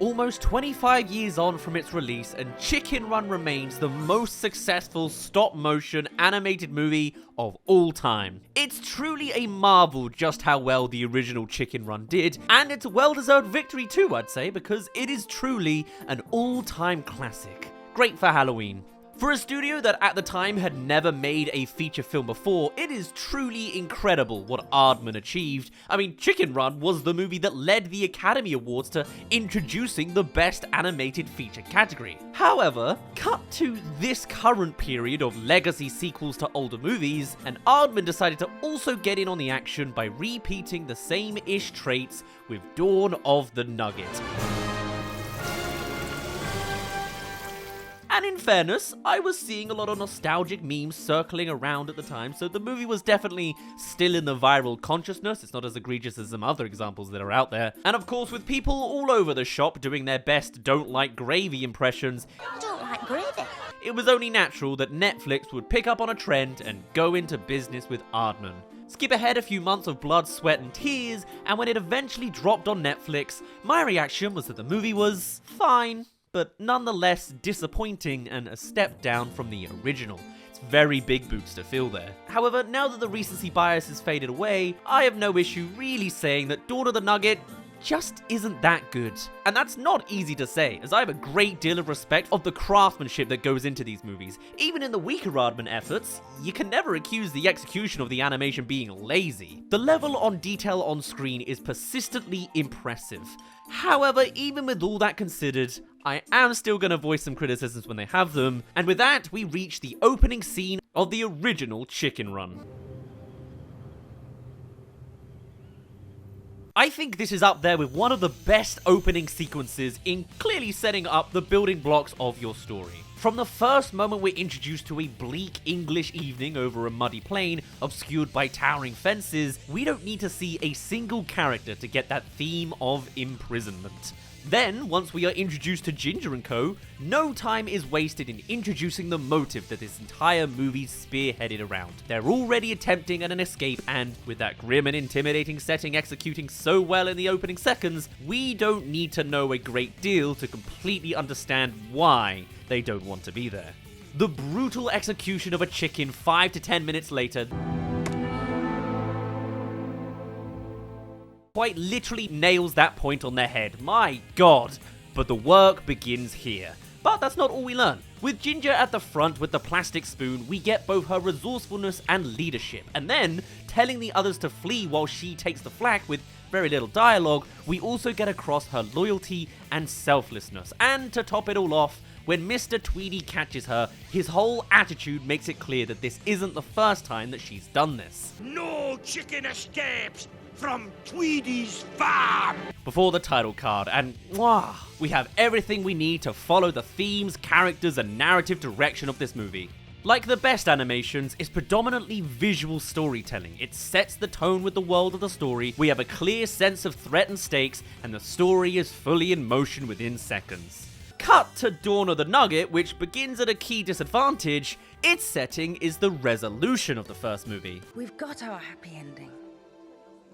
almost 25 years on from its release, and Chicken Run remains the most successful stop-motion animated movie of all time. It's truly a marvel just how well the original Chicken Run did, and it's a well-deserved victory too, I'd say, because it is truly an all-time classic. Great for Halloween. For a studio that at the time had never made a feature film before, it is truly incredible what Aardman achieved. I mean, Chicken Run was the movie that led the Academy Awards to introducing the Best Animated Feature category. However, cut to this current period of legacy sequels to older movies, and Aardman decided to also get in on the action by repeating the same-ish traits with Dawn of the Nugget. And in fairness, I was seeing a lot of nostalgic memes circling around at the time, so the movie was definitely still in the viral consciousness. It's not as egregious as some other examples that are out there. And of course, with people all over the shop doing their best don't like gravy impressions, Don't like gravy. it was only natural that Netflix would pick up on a trend and go into business with Aardman. Skip ahead a few months of blood, sweat, and tears, and when it eventually dropped on Netflix, my reaction was that the movie was fine, but nonetheless disappointing and a step down from the original. It's very big boots to fill there. However, now that the recency bias has faded away, I have no issue really saying that Dawn of the Nugget just isn't that good. And that's not easy to say, as I have a great deal of respect of the craftsmanship that goes into these movies. Even in the weaker Aardman efforts, you can never accuse the execution of the animation being lazy. The level on detail on screen is persistently impressive. However, even with all that considered, I am still going to voice some criticisms when they have them, and with that, we reach the opening scene of the original Chicken Run. I think this is up there with one of the best opening sequences in clearly setting up the building blocks of your story. From the first moment we're introduced to a bleak English evening over a muddy plain obscured by towering fences, we don't need to see a single character to get that theme of imprisonment. Then, once we are introduced to Ginger and Co., no time is wasted in introducing the motive that this entire movie's spearheaded around. They're already attempting an escape, and with that grim and intimidating setting executing so well in the opening seconds, we don't need to know a great deal to completely understand why they don't want to be there. The brutal execution of a chicken 5 to 10 minutes later quite literally nails that point on their head. My god. But the work begins here. But that's not all we learn. With Ginger at the front with the plastic spoon, we get both her resourcefulness and leadership. And then, telling the others to flee while she takes the flak with very little dialogue, we also get across her loyalty and selflessness. And to top it all off, when Mr. Tweedy catches her, his whole attitude makes it clear that this isn't the first time that she's done this. No chicken escapes from Tweedy's farm! Before the title card, and we have everything we need to follow the themes, characters, and narrative direction of this movie. Like the best animations, it's predominantly visual storytelling. It sets the tone with the world of the story, we have a clear sense of threat and stakes, and the story is fully in motion within seconds. Cut to Dawn of the Nugget, which begins at a key disadvantage. Its setting is the resolution of the first movie. We've got our happy ending.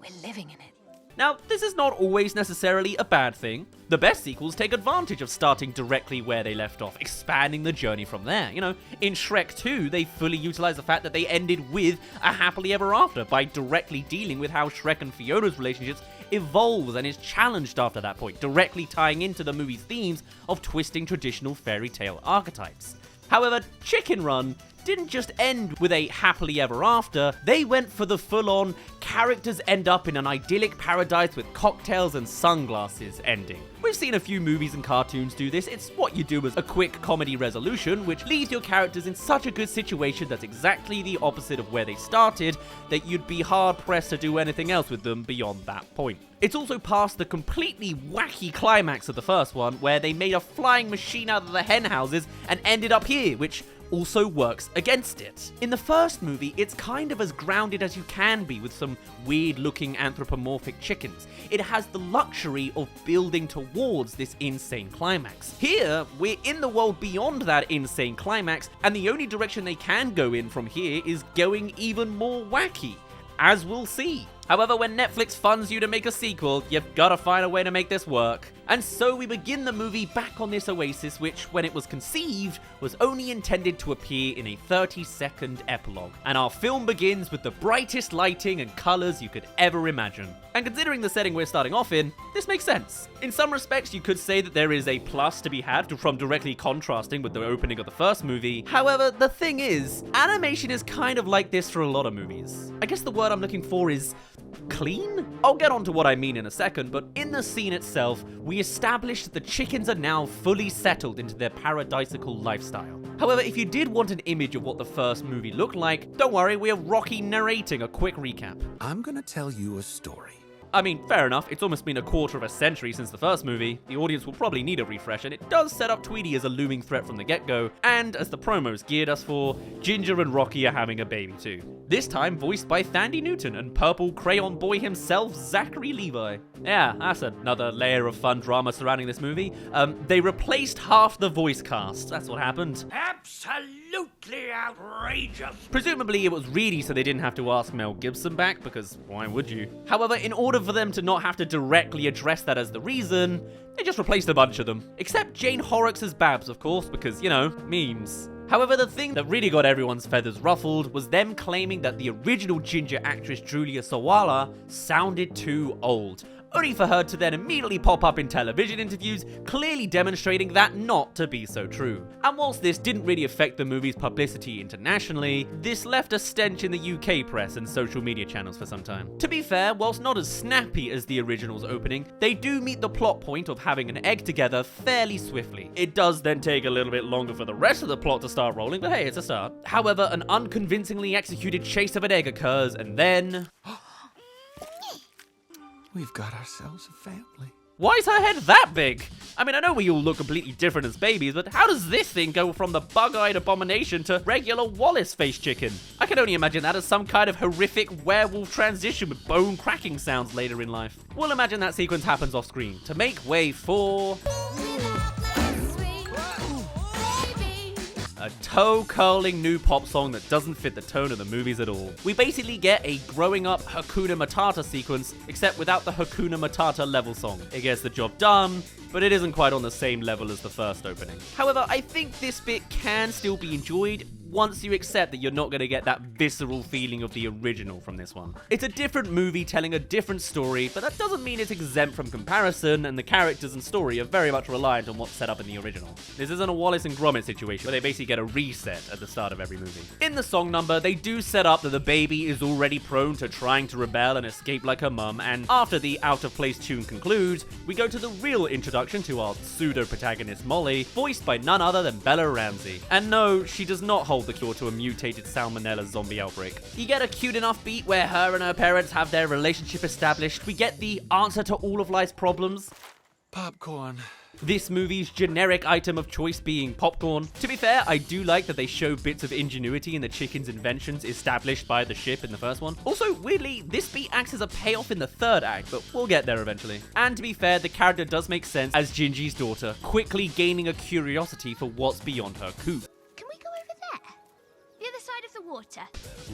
We're living in it. Now, this is not always necessarily a bad thing. The best sequels take advantage of starting directly where they left off, expanding the journey from there. You know, in Shrek 2, they fully utilize the fact that they ended with a happily ever after by directly dealing with how Shrek and Fiona's relationships evolves and is challenged after that point, directly tying into the movie's themes of twisting traditional fairy tale archetypes. However, Chicken Run didn't just end with a happily ever after, they went for the full-on characters end up in an idyllic paradise with cocktails and sunglasses ending. We've seen a few movies and cartoons do this. It's what you do as a quick comedy resolution, which leaves your characters in such a good situation that's exactly the opposite of where they started, that you'd be hard-pressed to do anything else with them beyond that point. It's also past the completely wacky climax of the first one, where they made a flying machine out of the hen houses and ended up here, which also works against it. In the first movie, it's kind of as grounded as you can be with some weird-looking anthropomorphic chickens. It has the luxury of building towards this insane climax. Here, we're in the world beyond that insane climax, and the only direction they can go in from here is going even more wacky, as we'll see. However, when Netflix funds you to make a sequel, you've gotta find a way to make this work. And so we begin the movie back on this oasis, which, when it was conceived, was only intended to appear in a 30-second epilogue. And our film begins with the brightest lighting and colors you could ever imagine. And considering the setting we're starting off in, this makes sense. In some respects, you could say that there is a plus to be had from directly contrasting with the opening of the first movie. However, the thing is, animation is kind of like this for a lot of movies. I guess the word I'm looking for is clean? I'll get onto what I mean in a second, but in the scene itself, we establish that the chickens are now fully settled into their paradisical lifestyle. However, if you did want an image of what the first movie looked like, don't worry, we have Rocky narrating a quick recap. I'm gonna tell you a story. I mean, fair enough, it's almost been a quarter of a century since the first movie. The audience will probably need a refresh, and it does set up Tweety as a looming threat from the get-go, and as the promos geared us for, Ginger and Rocky are having a baby too. This time voiced by Thandie Newton and purple crayon boy himself, Zachary Levi. Yeah, that's another layer of fun drama surrounding this movie. They replaced half the voice cast, that's what happened. Absolutely outrageous. Presumably it was really so they didn't have to ask Mel Gibson back, because why would you? However, in order for them to not have to directly address that as the reason, they just replaced a bunch of them. Except Jane Horrocks as Babs, of course, because, you know, memes. However, the thing that really got everyone's feathers ruffled was them claiming that the original Ginger actress Julia Sawalha sounded too old, only for her to then immediately pop up in television interviews, clearly demonstrating that not to be so true. And whilst this didn't really affect the movie's publicity internationally, this left a stench in the UK press and social media channels for some time. To be fair, whilst not as snappy as the original's opening, they do meet the plot point of having an egg together fairly swiftly. It does then take a little bit longer for the rest of the plot to start rolling, but hey, it's a start. However, an unconvincingly executed chase of an egg occurs, and then... We've got ourselves a family. Why is her head that big? I mean, I know we all look completely different as babies, but how does this thing go from the bug-eyed abomination to regular Wallace-faced chicken? I can only imagine that as some kind of horrific werewolf transition with bone-cracking sounds later in life. We'll imagine that sequence happens off-screen to make way for... a toe-curling new pop song that doesn't fit the tone of the movies at all. We basically get a growing-up Hakuna Matata sequence, except without the Hakuna Matata level song. It gets the job done, but it isn't quite on the same level as the first opening. However, I think this bit can still be enjoyed once you accept that you're not going to get that visceral feeling of the original from this one. It's a different movie telling a different story, but that doesn't mean it's exempt from comparison, and the characters and story are very much reliant on what's set up in the original. This isn't a Wallace and Gromit situation where they basically get a reset at the start of every movie. In the song number, they do set up that the baby is already prone to trying to rebel and escape like her mum, and after the out-of-place tune concludes, we go to the real introduction to our pseudo-protagonist Molly, voiced by none other than Bella Ramsey. And no, she does not hold the cure to a mutated salmonella zombie outbreak. You get a cute enough beat where her and her parents have their relationship established. We get the answer to all of life's problems. Popcorn. This movie's generic item of choice being popcorn. To be fair, I do like that they show bits of ingenuity in the chicken's inventions established by the ship in the first one. Also, weirdly, this beat acts as a payoff in the third act, but we'll get there eventually. And to be fair, the character does make sense as Gingy's daughter, quickly gaining a curiosity for what's beyond her coop. Can we go over there? The other side of the water?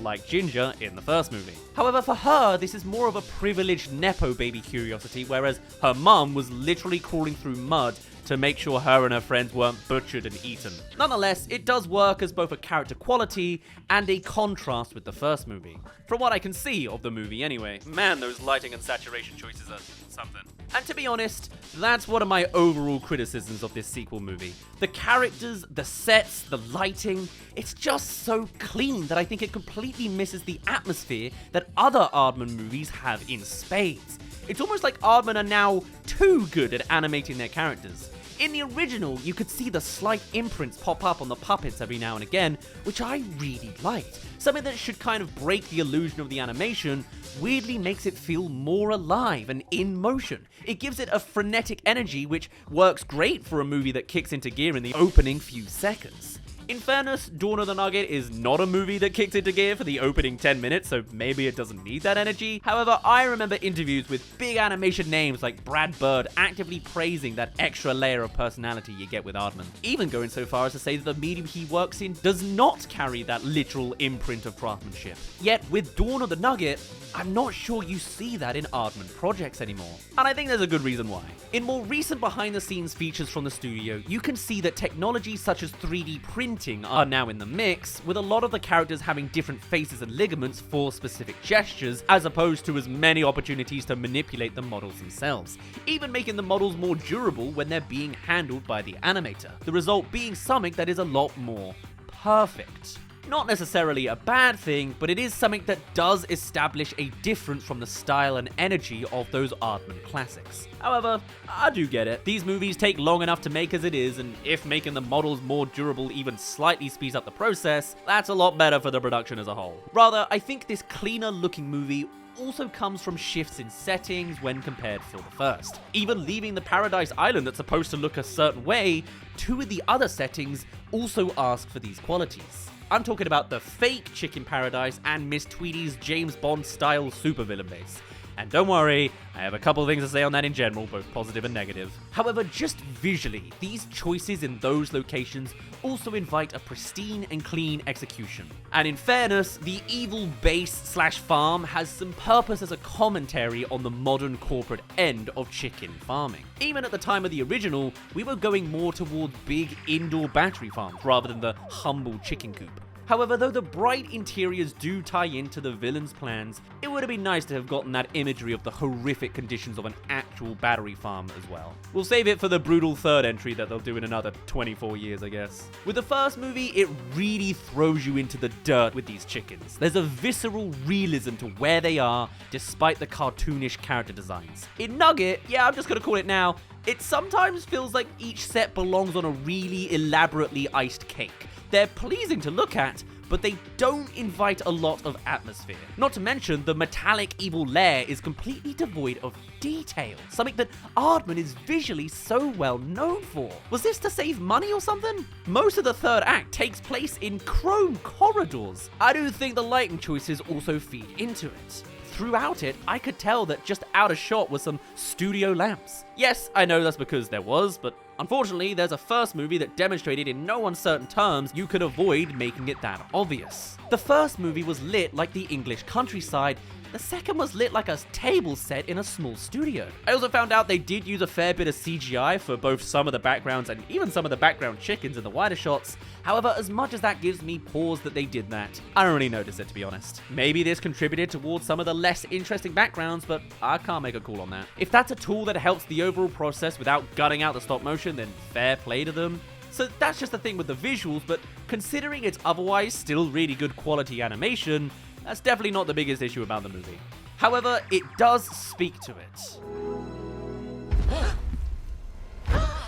Like Ginger in the first movie. However, for her, this is more of a privileged Nepo baby curiosity, whereas her mum was literally crawling through mud to make sure her and her friends weren't butchered and eaten. Nonetheless, it does work as both a character quality and a contrast with the first movie. From what I can see of the movie anyway. Man, those lighting and saturation choices are something. And to be honest, that's one of my overall criticisms of this sequel movie. The characters, the sets, the lighting, it's just so clean that I think it completely misses the atmosphere that other Aardman movies have in spades. It's almost like Aardman are now too good at animating their characters. In the original, you could see the slight imprints pop up on the puppets every now and again, which I really liked. Something that should kind of break the illusion of the animation weirdly makes it feel more alive and in motion. It gives it a frenetic energy which works great for a movie that kicks into gear in the opening few seconds. In fairness, Dawn of the Nugget is not a movie that kicks into gear for the opening 10 minutes, so maybe it doesn't need that energy. However, I remember interviews with big animation names like Brad Bird actively praising that extra layer of personality you get with Aardman, even going so far as to say that the medium he works in does not carry that literal imprint of craftsmanship. Yet, with Dawn of the Nugget, I'm not sure you see that in Aardman projects anymore. And I think there's a good reason why. In more recent behind-the-scenes features from the studio, you can see that technologies such as 3D printing are now in the mix, with a lot of the characters having different faces and ligaments for specific gestures, as opposed to as many opportunities to manipulate the models themselves, even making the models more durable when they're being handled by the animator. The result being something that is a lot more perfect. Not necessarily a bad thing, but it is something that does establish a difference from the style and energy of those Aardman classics. However, I do get it. These movies take long enough to make as it is, and if making the models more durable even slightly speeds up the process, that's a lot better for the production as a whole. Rather, I think this cleaner looking movie also comes from shifts in settings when compared to the first. Even leaving the Paradise Island that's supposed to look a certain way, two of the other settings also ask for these qualities. I'm talking about the fake Chicken Paradise and Miss Tweedy's James Bond style supervillain base. And don't worry, I have a couple of things to say on that in general, both positive and negative. However, just visually, these choices in those locations also invite a pristine and clean execution. And in fairness, the evil base/farm has some purpose as a commentary on the modern corporate end of chicken farming. Even at the time of the original, we were going more towards big indoor battery farms rather than the humble chicken coop. However, though the bright interiors do tie into the villain's plans, it would have been nice to have gotten that imagery of the horrific conditions of an actual battery farm as well. We'll save it for the brutal third entry that they'll do in another 24 years, I guess. With the first movie, it really throws you into the dirt with these chickens. There's a visceral realism to where they are, despite the cartoonish character designs. In Nugget, yeah, I'm just gonna call it now, it sometimes feels like each set belongs on a really elaborately iced cake. They're pleasing to look at, but they don't invite a lot of atmosphere. Not to mention, the metallic evil lair is completely devoid of detail, something that Aardman is visually so well known for. Was this to save money or something? Most of the third act takes place in chrome corridors. I do think the lighting choices also feed into it. Throughout it, I could tell that just out of shot was some studio lamps. Yes, I know that's because there was, but unfortunately, there's a first movie that demonstrated in no uncertain terms you could avoid making it that obvious. The first movie was lit like the English countryside, the second was lit like a table set in a small studio. I also found out they did use a fair bit of CGI for both some of the backgrounds and even some of the background chickens in the wider shots. However, as much as that gives me pause that they did that, I don't really notice it, to be honest. Maybe this contributed towards some of the less interesting backgrounds, but I can't make a call on that. If that's a tool that helps the overall process without gutting out the stop motion, then fair play to them. So that's just the thing with the visuals, but considering it's otherwise still really good quality animation, that's definitely not the biggest issue about the movie. However, it does speak to it.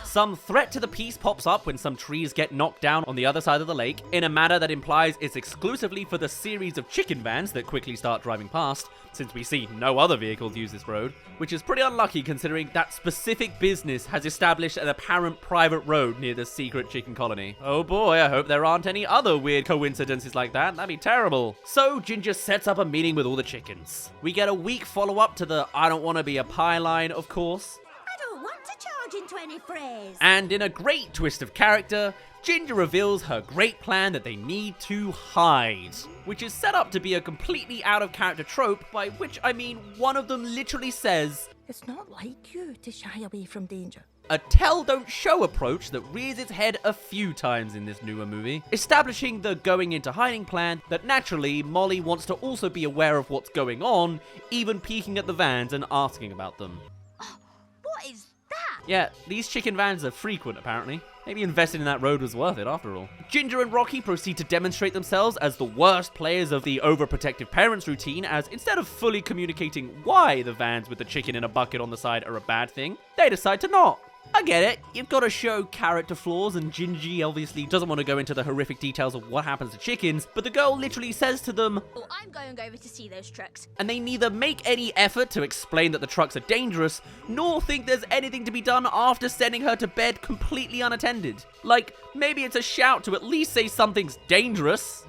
Some threat to the peace pops up when some trees get knocked down on the other side of the lake in a manner that implies it's exclusively for the series of chicken vans that quickly start driving past, since we see no other vehicles use this road, which is pretty unlucky considering that specific business has established an apparent private road near the secret chicken colony. Oh boy, I hope there aren't any other weird coincidences like that. That'd be terrible. So Ginger sets up a meeting with all the chickens. We get a weak follow-up to the I don't want to be a pie line, of course. Into any phrase. And in a great twist of character, Ginger reveals her great plan that they need to hide, which is set up to be a completely out of character trope, by which I mean one of them literally says, "It's not like you to shy away from danger." A tell don't show approach that rears its head a few times in this newer movie, establishing the going into hiding plan that naturally Molly wants to also be aware of what's going on, even peeking at the vans and asking about them. What is that? Yeah, these chicken vans are frequent, apparently. Maybe investing in that road was worth it, after all. Ginger and Rocky proceed to demonstrate themselves as the worst players of the overprotective parents routine, as instead of fully communicating why the vans with the chicken in a bucket on the side are a bad thing, they decide to not. I get it, you've got to show character flaws, and Gingy obviously doesn't want to go into the horrific details of what happens to chickens, but the girl literally says to them, Oh, I'm going over to see those trucks. and they neither make any effort to explain that the trucks are dangerous, nor think there's anything to be done after sending her to bed completely unattended. Like, maybe it's a shout to at least say something's dangerous.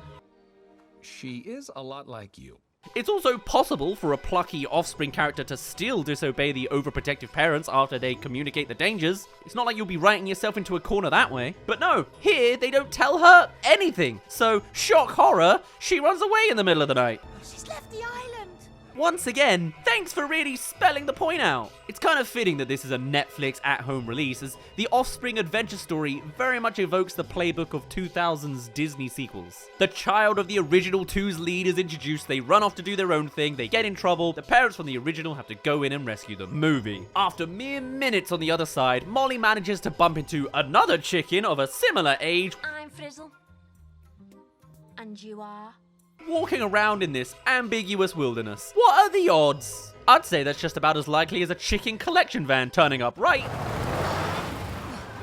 She is a lot like you. It's also possible for a plucky offspring character to still disobey the overprotective parents after they communicate the dangers. It's not like you'll be writing yourself into a corner that way. But no, here they don't tell her anything. So, shock horror, she runs away in the middle of the night. She's left the island. Once again, thanks for really spelling the point out. It's kind of fitting that this is a Netflix at-home release, as the Offspring adventure story very much evokes the playbook of 2000's Disney sequels. The child of the original two's lead is introduced, they run off to do their own thing, they get in trouble, the parents from the original have to go in and rescue them. Movie. After mere minutes on the other side, Molly manages to bump into another chicken of a similar age, I'm Frizzle. And you are? walking around in this ambiguous wilderness. What are the odds? I'd say that's just about as likely as a chicken collection van turning up, right?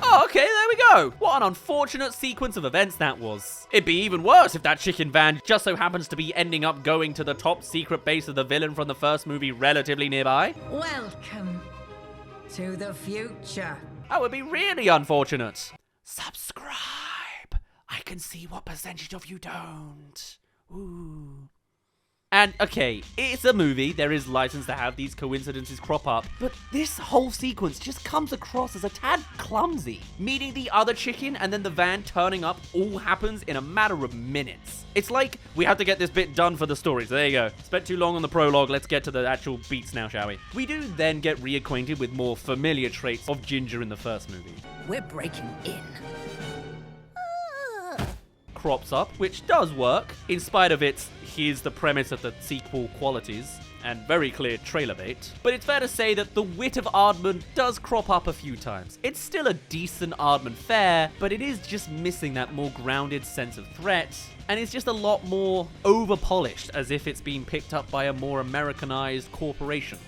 Oh, okay, there we go. What an unfortunate sequence of events that was. It'd be even worse if that chicken van just so happens to be ending up going to the top secret base of the villain from the first movie relatively nearby. Welcome to the future. That would be really unfortunate. Subscribe. I can see what percentage of you don't. Ooh. And, okay, it's a movie, there is license to have these coincidences crop up, but this whole sequence just comes across as a tad clumsy. Meeting the other chicken and then the van turning up all happens in a matter of minutes. It's like, we have to get this bit done for the story, so there you go. Spent too long on the prologue, let's get to the actual beats now, shall we? We do then get reacquainted with more familiar traits of Ginger in the first movie. We're breaking in. Crops up, which does work, in spite of its here's the premise of the sequel qualities, and very clear trailer bait. But it's fair to say that the wit of Aardman does crop up a few times. It's still a decent Aardman fare, but it is just missing that more grounded sense of threat, and it's just a lot more over-polished, as if it's been picked up by a more Americanized corporation.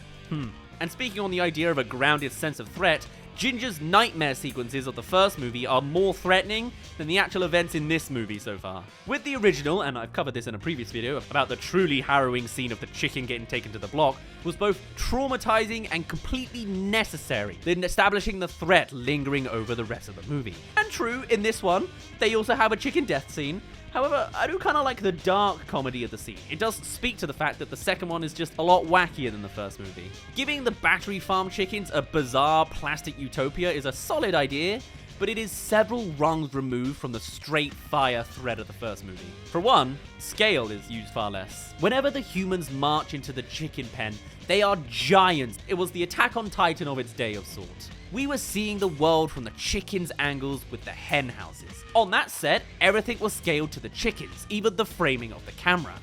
And speaking on the idea of a grounded sense of threat, Ginger's nightmare sequences of the first movie are more threatening than the actual events in this movie so far. With the original, and I've covered this in a previous video about the truly harrowing scene of the chicken getting taken to the block, was both traumatizing and completely necessary in establishing the threat lingering over the rest of the movie. And true, in this one, they also have a chicken death scene. However, I do kind of like the dark comedy of the scene. It does speak to the fact that the second one is just a lot wackier than the first movie. Giving the battery farm chickens a bizarre plastic utopia is a solid idea, but it is several rungs removed from the straight fire threat of the first movie. For one, scale is used far less. Whenever the humans march into the chicken pen, they are giants. It was the Attack on Titan of its day of sort. We were seeing the world from the chickens' angles with the hen houses. On that set, everything was scaled to the chickens, even the framing of the camera.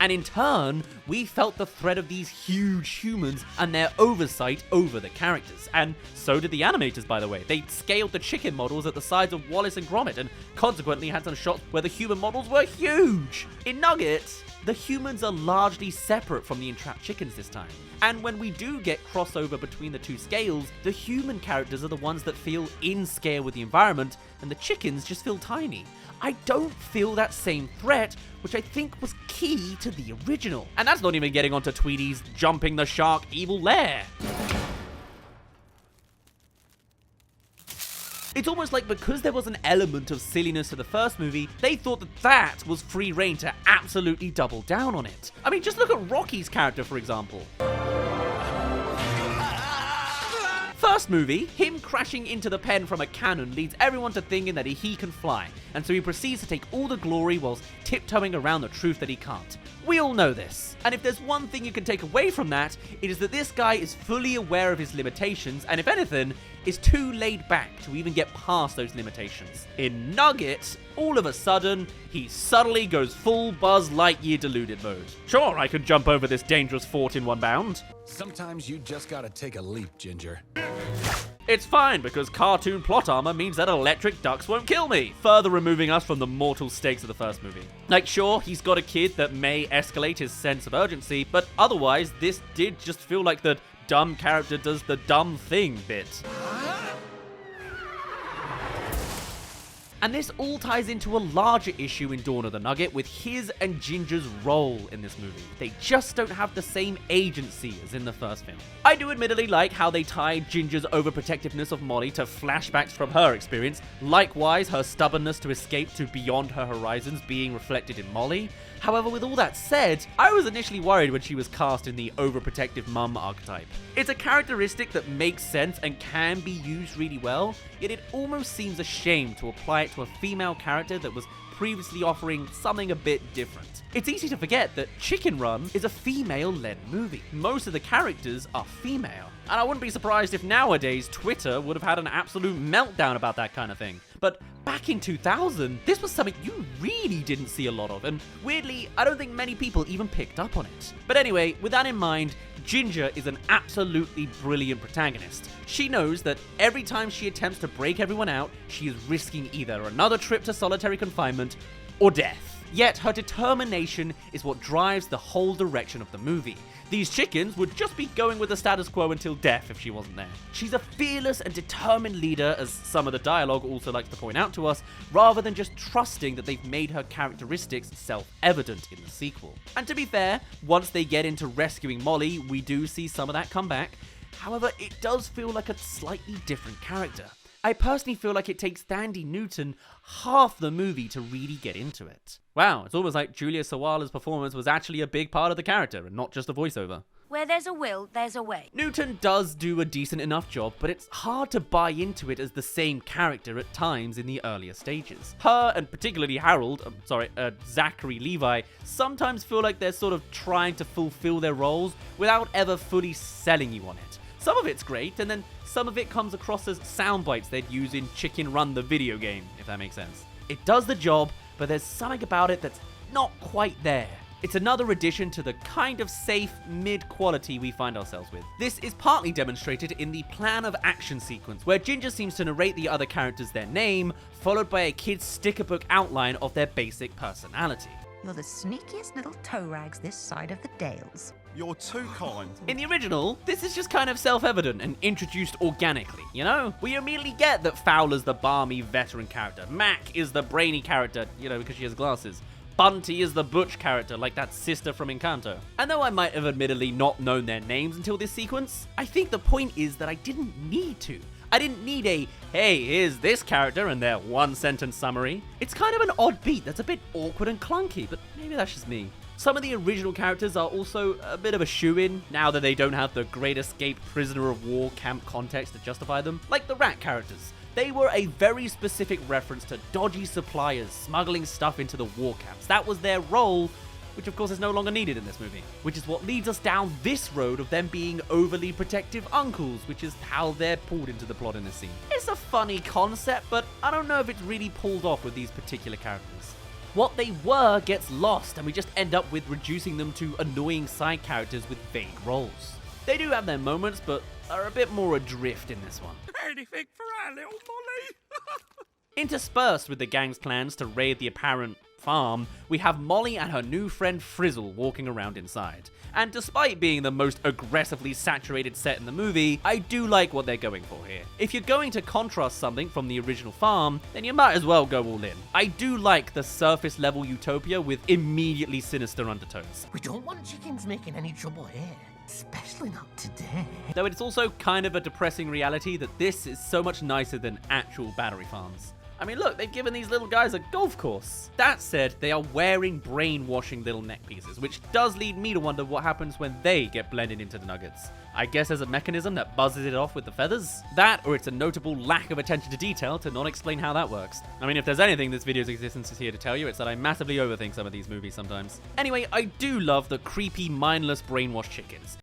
And in turn, we felt the threat of these huge humans and their oversight over the characters. And so did the animators, by the way. They scaled the chicken models at the size of Wallace and Gromit, and consequently had some shots where the human models were huge. In Nugget, the humans are largely separate from the entrapped chickens this time. And when we do get crossover between the two scales, the human characters are the ones that feel in scale with the environment, and the chickens just feel tiny. I don't feel that same threat, which I think was key to the original. And that's not even getting onto Tweety's jumping the shark evil lair. It's almost like because there was an element of silliness to the first movie, they thought that that was free reign to absolutely double down on it. I mean, just look at Rocky's character, for example. First movie, him crashing into the pen from a cannon leads everyone to thinking that he can fly, and so he proceeds to take all the glory whilst tiptoeing around the truth that he can't. We all know this, and if there's one thing you can take away from that, it is that this guy is fully aware of his limitations, and if anything, is too laid back to even get past those limitations. In Nugget, all of a sudden, he suddenly goes full Buzz Lightyear deluded mode. Sure, I could jump over this dangerous fort in one bound. Sometimes you just gotta take a leap, Ginger. It's fine, because cartoon plot armor means that electric ducks won't kill me, further removing us from the mortal stakes of the first movie. Like, sure, he's got a kid that may escalate his sense of urgency, but otherwise, this did just feel like the dumb character does the dumb thing bit. And this all ties into a larger issue in Dawn of the Nugget with his and Ginger's role in this movie. They just don't have the same agency as in the first film. I do admittedly like how they tied Ginger's overprotectiveness of Molly to flashbacks from her experience, likewise her stubbornness to escape to beyond her horizons being reflected in Molly. However, with all that said, I was initially worried when she was cast in the overprotective mum archetype. It's a characteristic that makes sense and can be used really well, yet it almost seems a shame to apply it to a female character that was previously offering something a bit different. It's easy to forget that Chicken Run is a female-led movie. Most of the characters are female. And I wouldn't be surprised if nowadays Twitter would have had an absolute meltdown about that kind of thing. But back in 2000, this was something you really didn't see a lot of, and weirdly, I don't think many people even picked up on it. But anyway, with that in mind, Ginger is an absolutely brilliant protagonist. She knows that every time she attempts to break everyone out, she is risking either another trip to solitary confinement or death. Yet her determination is what drives the whole direction of the movie. These chickens would just be going with the status quo until death if she wasn't there. She's a fearless and determined leader, as some of the dialogue also likes to point out to us, rather than just trusting that they've made her characteristics self-evident in the sequel. And to be fair, once they get into rescuing Molly, we do see some of that come back. However, it does feel like a slightly different character. I personally feel like it takes Thandie Newton half the movie to really get into it. Wow, it's almost like Julia Sawala's performance was actually a big part of the character and not just a voiceover. Where there's a will, there's a way. Newton does do a decent enough job, but it's hard to buy into it as the same character at times in the earlier stages. Her, and particularly Zachary Levi, sometimes feel like they're sort of trying to fulfill their roles without ever fully selling you on it. Some of it's great, and then some of it comes across as sound bites they'd use in Chicken Run the video game, if that makes sense. It does the job, but there's something about it that's not quite there. It's another addition to the kind of safe mid-quality we find ourselves with. This is partly demonstrated in the plan of action sequence, where Ginger seems to narrate the other characters their name, followed by a kid's sticker book outline of their basic personality. You're the sneakiest little toe rags this side of the Dales. You're too kind. In the original, this is just kind of self-evident and introduced organically, you know? We immediately get that Fowler's the balmy veteran character, Mac is the brainy character, because she has glasses. Bunty is the butch character, like that sister from Encanto. And though I might have admittedly not known their names until this sequence, I think the point is that I didn't need to. I didn't need a, hey, here's this character and their one-sentence summary. It's kind of an odd beat that's a bit awkward and clunky, but maybe that's just me. Some of the original characters are also a bit of a shoo-in, now that they don't have the Great Escape prisoner of war camp context to justify them, like the rat characters. They were a very specific reference to dodgy suppliers smuggling stuff into the war camps. That was their role, which of course is no longer needed in this movie. Which is what leads us down this road of them being overly protective uncles, which is how they're pulled into the plot in this scene. It's a funny concept, but I don't know if it's really pulled off with these particular characters. What they were gets lost, and we just end up with reducing them to annoying side characters with vague roles. They do have their moments, but are a bit more adrift in this one. Anything for our little Molly. Interspersed with the gang's plans to raid the apparent farm, we have Molly and her new friend Frizzle walking around inside. And despite being the most aggressively saturated set in the movie, I do like what they're going for here. If you're going to contrast something from the original farm, then you might as well go all in. I do like the surface level utopia with immediately sinister undertones. We don't want chickens making any trouble here. Especially not today. Though it's also kind of a depressing reality that this is so much nicer than actual battery farms. I mean, look, they've given these little guys a golf course. That said, they are wearing brainwashing little neck pieces, which does lead me to wonder what happens when they get blended into the nuggets. I guess there's a mechanism that buzzes it off with the feathers? That, or it's a notable lack of attention to detail to not explain how that works. I mean, if there's anything this video's existence is here to tell you, it's that I massively overthink some of these movies sometimes. Anyway, I do love the creepy, mindless brainwashed chickens.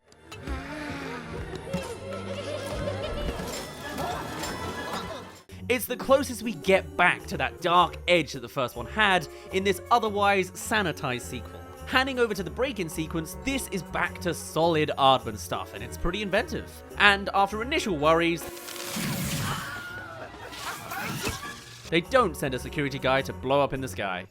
It's the closest we get back to that dark edge that the first one had in this otherwise sanitized sequel. Handing over to the break-in sequence, this is back to solid Aardman stuff, and it's pretty inventive. And after initial worries, they don't send a security guy to blow up in the sky.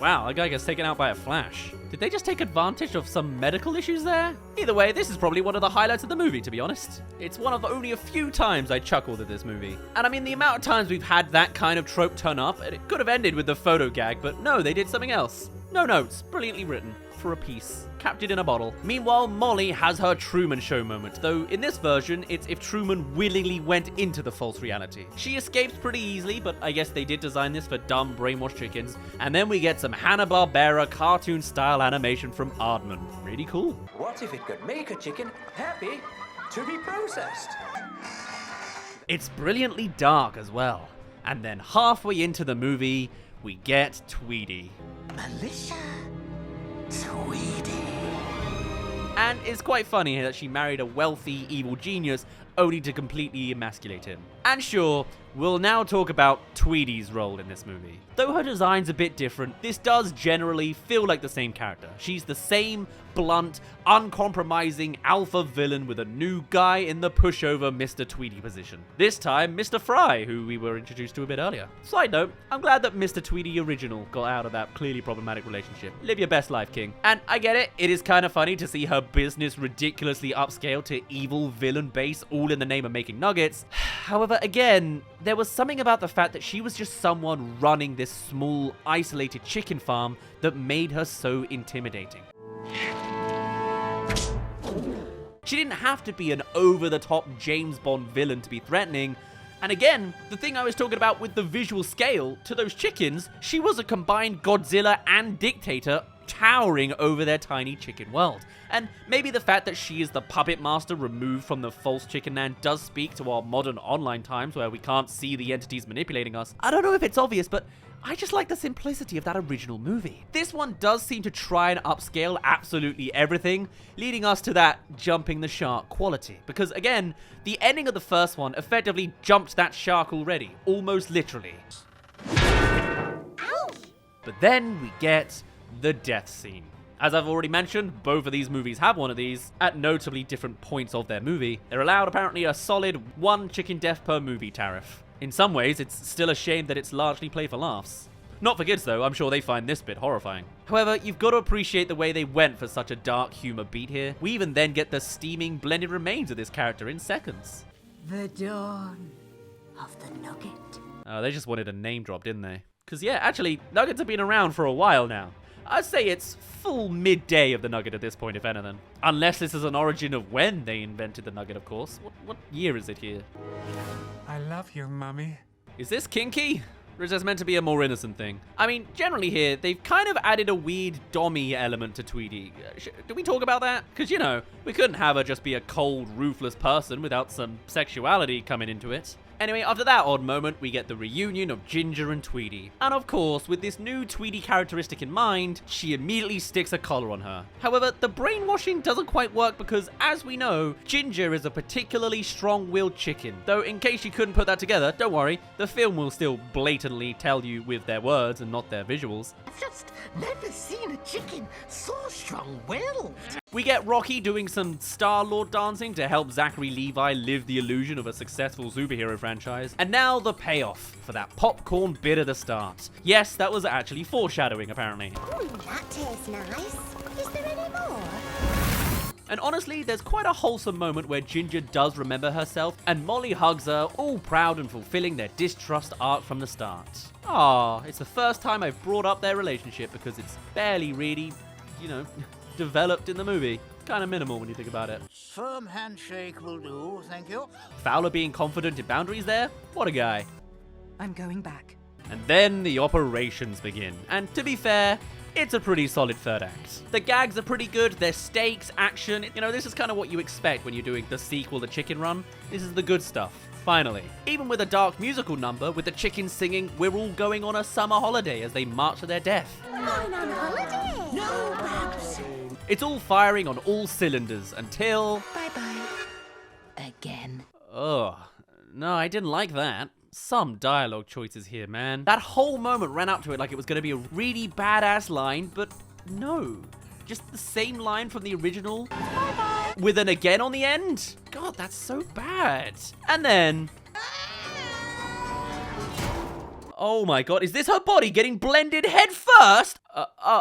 Wow, that guy gets taken out by a flash. Did they just take advantage of some medical issues there? Either way, this is probably one of the highlights of the movie, to be honest. It's one of only a few times I chuckled at this movie. And I mean, the amount of times we've had that kind of trope turn up, and it could have ended with the photo gag, but no, they did something else. No notes, brilliantly written. For a piece, captured in a bottle. Meanwhile, Molly has her Truman Show moment, though in this version, it's if Truman willingly went into the false reality. She escapes pretty easily, but I guess they did design this for dumb brainwashed chickens. And then we get some Hanna-Barbera cartoon-style animation from Aardman. Really cool. What if it could make a chicken happy to be processed? It's brilliantly dark as well. And then halfway into the movie, we get Tweety. Melissa. Tweety. And it's quite funny that she married a wealthy, evil genius only to completely emasculate him. And sure, we'll now talk about Tweety's role in this movie. Though her design's a bit different, this does generally feel like the same character. She's the same blunt, uncompromising alpha villain with a new guy in the pushover Mr. Tweety position. This time, Mr. Fry, who we were introduced to a bit earlier. Side note, I'm glad that Mr. Tweety original got out of that clearly problematic relationship. Live your best life, King. And I get it, it is kind of funny to see her business ridiculously upscale to evil villain base, all in the name of making nuggets. However, again, there was something about the fact that she was just someone running this small, isolated chicken farm that made her so intimidating. She didn't have to be an over-the-top James Bond villain to be threatening. And again, the thing I was talking about with the visual scale, to those chickens, she was a combined Godzilla and dictator towering over their tiny chicken world. And maybe the fact that she is the puppet master removed from the false chicken land does speak to our modern online times where we can't see the entities manipulating us. I don't know if it's obvious, but I just like the simplicity of that original movie. This one does seem to try and upscale absolutely everything, leading us to that jumping the shark quality. Because again, the ending of the first one effectively jumped that shark already, almost literally. Ow! But then we get the death scene. As I've already mentioned, both of these movies have one of these at notably different points of their movie. They're allowed apparently a solid 1 chicken death per movie tariff. In some ways, it's still a shame that it's largely play for laughs. Not for kids though, I'm sure they find this bit horrifying. However, you've got to appreciate the way they went for such a dark humor beat here. We even then get the steaming blended remains of this character in seconds. The dawn of the Nugget. Oh, they just wanted a name drop, didn't they? Because yeah, actually, Nuggets have been around for a while now. I'd say it's full midday of the Nugget at this point, if anything. Unless this is an origin of when they invented the Nugget, of course. What year is it here? I love you, Mummy. Is this kinky? Or is this meant to be a more innocent thing? I mean, generally here, they've kind of added a weird dommy element to Tweety. Do we talk about that? Because, you know, we couldn't have her just be a cold, ruthless person without some sexuality coming into it. Anyway, after that odd moment, we get the reunion of Ginger and Tweety. And of course, with this new Tweety characteristic in mind, she immediately sticks a collar on her. However, the brainwashing doesn't quite work because, as we know, Ginger is a particularly strong-willed chicken. Though, in case you couldn't put that together, don't worry, the film will still blatantly tell you with their words and not their visuals. I've just never seen a chicken so strong-willed. We get Rocky doing some Star-Lord dancing to help Zachary Levi live the illusion of a successful superhero franchise. And now the payoff for that popcorn bit at the start. Yes, that was actually foreshadowing, apparently. Ooh, that tastes nice. Is there any more? And honestly, there's quite a wholesome moment where Ginger does remember herself, and Molly hugs her, all proud and fulfilling their distrust arc from the start. Ah, it's the first time I've brought up their relationship because it's barely really, you know, developed in the movie. Kind of minimal when you think about it. Firm handshake will do, thank you. Fowler being confident in boundaries there? What a guy. I'm going back. And then the operations begin. And to be fair, it's a pretty solid third act. The gags are pretty good, there's stakes, action. You know, this is kind of what you expect when you're doing the sequel to Chicken Run. This is the good stuff. Finally. Even with a dark musical number, with the chickens singing, "We're all going on a summer holiday" as they march to their death. We're going on holiday. No, Babs. It's all firing on all cylinders until... Bye-bye. Again. Ugh. No, I didn't like that. Some dialogue choices here, man. That whole moment ran up to it like it was going to be a really badass line, but no. Just the same line from the original. Bye-bye. With an again on the end? God, that's so bad. And then... Oh my god, is this her body getting blended head first?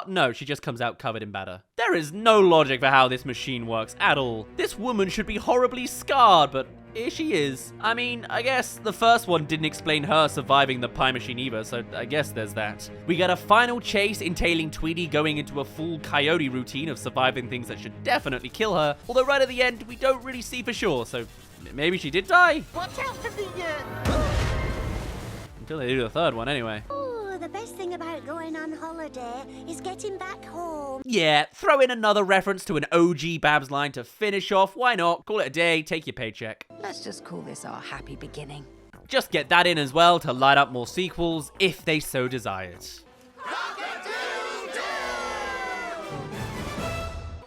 No, she just comes out covered in batter. There is no logic for how this machine works at all. This woman should be horribly scarred, but here she is. I mean, I guess the first one didn't explain her surviving the pie machine either, so I guess there's that. We get a final chase entailing Tweety going into a full coyote routine of surviving things that should definitely kill her, although right at the end, we don't really see for sure, so maybe she did die. Watch out for the, Until they do the third one anyway. Oh, the best thing about going on holiday is getting back home. Yeah, throw in another reference to an OG Babs line to finish off. Why not? Call it a day, take your paycheck. Let's just call this our happy beginning. Just get that in as well to light up more sequels if they so desired.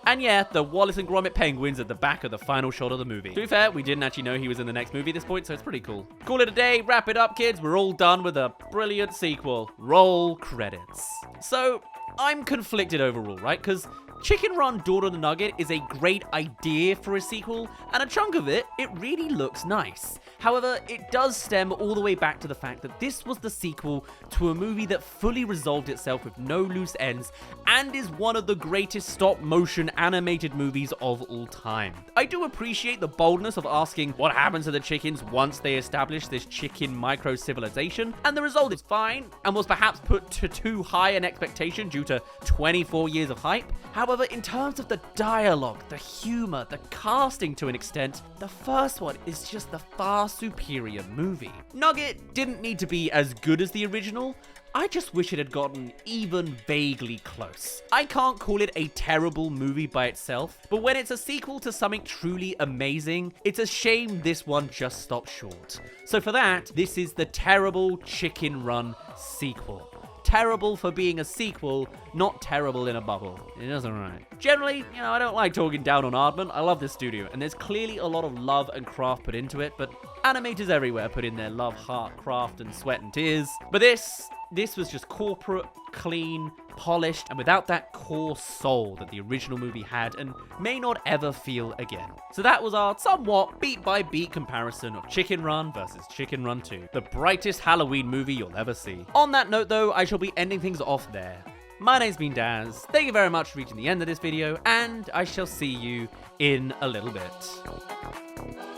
And yeah, the Wallace and Gromit penguins at the back of the final shot of the movie. To be fair, we didn't actually know he was in the next movie at this point, so it's pretty cool. Call it a day, wrap it up, kids. We're all done with a brilliant sequel. Roll credits. So, I'm conflicted overall, right? Because Chicken Run Daughter of the Nugget is a great idea for a sequel, and a chunk of it really looks nice. However, it does stem all the way back to the fact that this was the sequel to a movie that fully resolved itself with no loose ends and is one of the greatest stop-motion animated movies of all time. I do appreciate the boldness of asking what happens to the chickens once they establish this chicken micro-civilization, and the result is fine, and was perhaps put to too high an expectation due to 24 years of hype. However, in terms of the dialogue, the humor, the casting to an extent, the first one is just the far superior movie. Nugget didn't need to be as good as the original. I just wish it had gotten even vaguely close. I can't call it a terrible movie by itself, but when it's a sequel to something truly amazing, it's a shame this one just stopped short. So for that, this is the terrible Chicken Run sequel. Terrible for being a sequel, not terrible in a bubble. It doesn't right. Generally, I don't like talking down on Aardman. I love this studio, and there's clearly a lot of love and craft put into it, but animators everywhere put in their love, heart, craft, and sweat and tears. But this was just corporate, clean, polished, and without that core soul that the original movie had and may not ever feel again. So that was our somewhat beat-by-beat comparison of Chicken Run versus Chicken Run 2, the brightest Halloween movie you'll ever see. On that note though, I shall be ending things off there. My name's been Daz, thank you very much for reaching the end of this video, and I shall see you in a little bit.